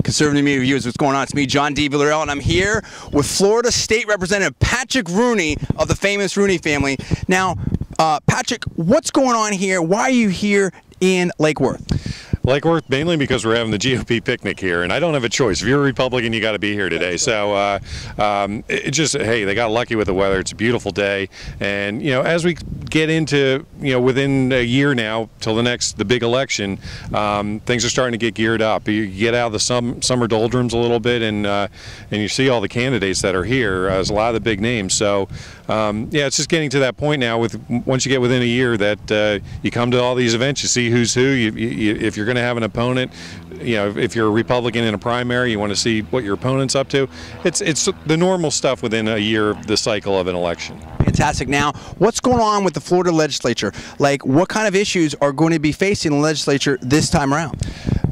Conservative Media Reviews, what's going on? It's me, John D. Villarreal, and I'm here with Florida State Representative Patrick Rooney of the famous Rooney family. Now, Patrick, what's going on here? Why are you here in Lake Worth? Lake Worth, mainly because we're having the GOP picnic here, and I don't have a choice. If you're a Republican, you got to be here today. So, hey, they got lucky with the weather. It's a beautiful day, and as we get into within a year now till the big election, things are starting to get geared up. You get out of the summer doldrums a little bit, and you see all the candidates that are here. There's a lot of the big names. So, yeah, it's just getting to that point now. Once you get within a year, that you come to all these events, you see who's who. If you're going to have an opponent, if you're a Republican in a primary, you want to see what your opponent's up to. It's the normal stuff within a year of the cycle of an election. Fantastic. Now, what's going on with the Florida Legislature? Like, what kind of issues are going to be facing the legislature this time around?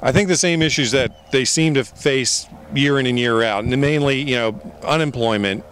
I think the same issues that they seem to face year in and year out, and mainly, unemployment,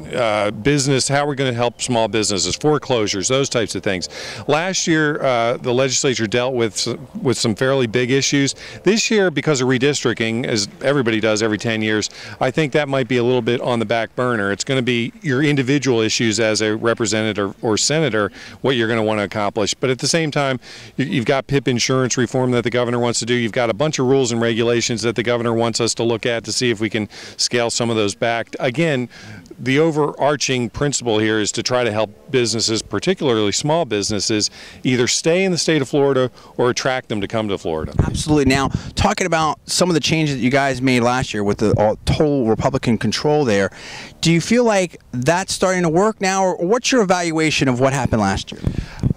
business, how we're going to help small businesses, foreclosures, those types of things. Last year, the legislature dealt with some fairly big issues. This year, because of redistricting, as everybody does every 10 years, I think that might be a little bit on the back burner. It's going to be your individual issues as a representative or senator, what you're going to want to accomplish. But at the same time, you've got PIP insurance reform that the governor wants to do. You've got a bunch of rules and regulations that the governor wants us to look at to see if we can scale some of those back. Again, the overarching principle here is to try to help businesses, particularly small businesses, either stay in the state of Florida or attract them to come to Florida. Absolutely. Now, talking about some of the changes that you guys made last year with the total Republican control there, do you feel like that's starting to work now, or what's your evaluation of what happened last year?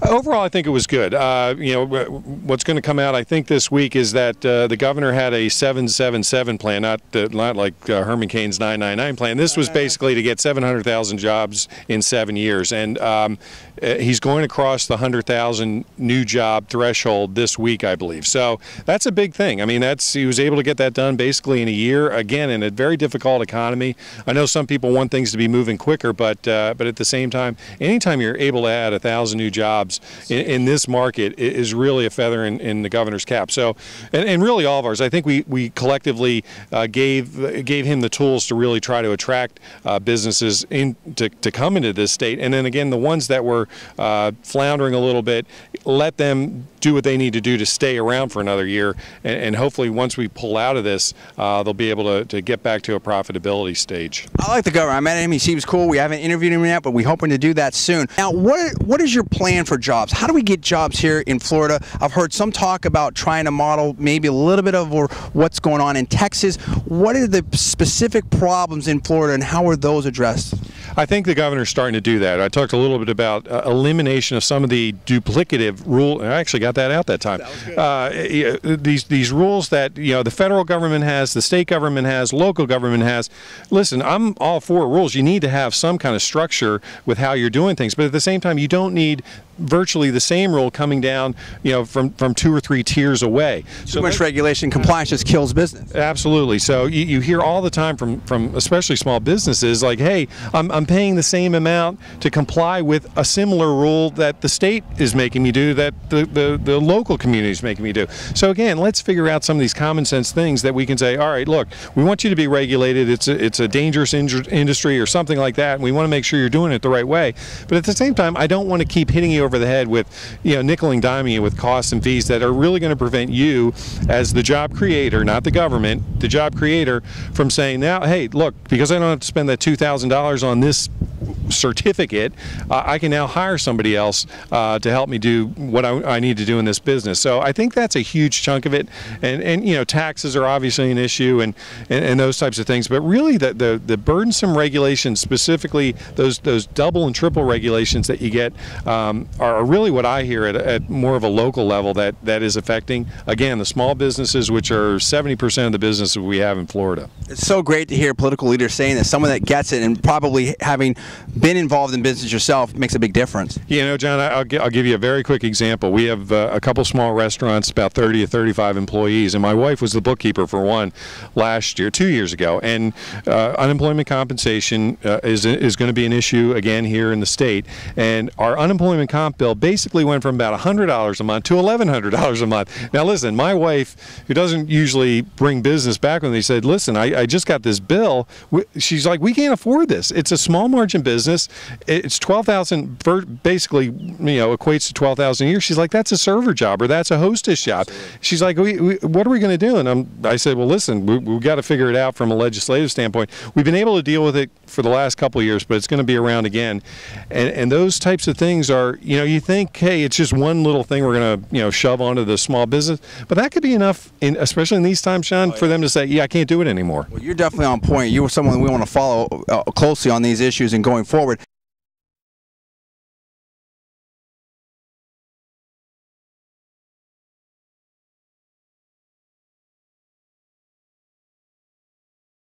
Overall, I think it was good. What's going to come out, I think, this week is that the governor had a 777 plan, not like Herman Cain's 999 plan. This was basically to get 700,000 jobs in 7 years, and he's going to cross the 100,000 new job threshold this week, I believe. So that's a big thing. I mean, he was able to get that done basically in a year. Again, in a very difficult economy. I know some people want things to be moving quicker, but at the same time, anytime you're able to add 1,000 new jobs in this market is really a feather in the governor's cap. So, and really all of ours, I think we collectively gave him the tools to really try to attract businesses to come into this state. And then again, the ones that were floundering a little bit, let them do what they need to do to stay around for another year. And hopefully once we pull out of this, they'll be able to get back to a profitability stage. I like the governor. I met him. He seems cool. We haven't interviewed him yet, but we're hoping to do that soon. Now, what is your plan for jobs? How do we get jobs here in Florida? I've heard some talk about trying to model maybe a little bit of what's going on in Texas. What are the specific problems in Florida, and how are those addressed? I think the governor's starting to do that. I talked a little bit about elimination of some of the duplicative rules. I actually got that out that time. These rules that the federal government has, the state government has, local government has. Listen, I'm all for rules. You need to have some kind of structure with how you're doing things, but at the same time, you don't need virtually the same rule coming down, from 2 or 3 tiers away. Too much regulation, compliance just kills business. Absolutely. So you hear all the time from especially small businesses like, hey, I'm paying the same amount to comply with a similar rule that the state is making me do, that the local community is making me do. So again, let's figure out some of these common sense things that we can say, all right, look, we want you to be regulated. It's a dangerous industry or something like that, and we want to make sure you're doing it the right way. But at the same time, I don't want to keep hitting you over the head with nickel and diming you with costs and fees that are really going to prevent you as the job creator, not the government, the job creator, from saying, now, hey, look, because I don't have to spend that $2,000 on this certificate, I can now hire somebody else to help me do what I need to do in this business. So I think that's a huge chunk of it, and taxes are obviously an issue, and those types of things, but really the burdensome regulations, specifically those double and triple regulations that you get, are really what I hear at more of a local level that is affecting, again, the small businesses, which are 70% of the businesses we have in Florida. It's so great to hear political leaders saying this, someone that gets it and probably having been involved in business yourself, makes a big difference. You know, John, I'll give you a very quick example. We have a couple small restaurants, about 30 to 35 employees, and my wife was the bookkeeper for one last year, 2 years ago, and unemployment compensation is going to be an issue again here in the state, and our unemployment comp bill basically went from about $100 a month to $1,100 a month. Now listen, my wife, who doesn't usually bring business back when they said, listen, I just got this bill, she's like, we can't afford this. It's a small margin business. It's $12,000, basically, equates to $12,000 a year. She's like, that's a server job or that's a hostess job. She's like, what are we going to do? And I said, well, listen, we've got to figure it out from a legislative standpoint. We've been able to deal with it for the last couple of years, but it's going to be around again. And those types of things are, you think, hey, it's just one little thing we're going to, shove onto the small business, but that could be enough, especially in these times, Sean, for them to say, yeah, I can't do it anymore. Well, you're definitely on point. You were someone we want to follow closely on these issues and going forward.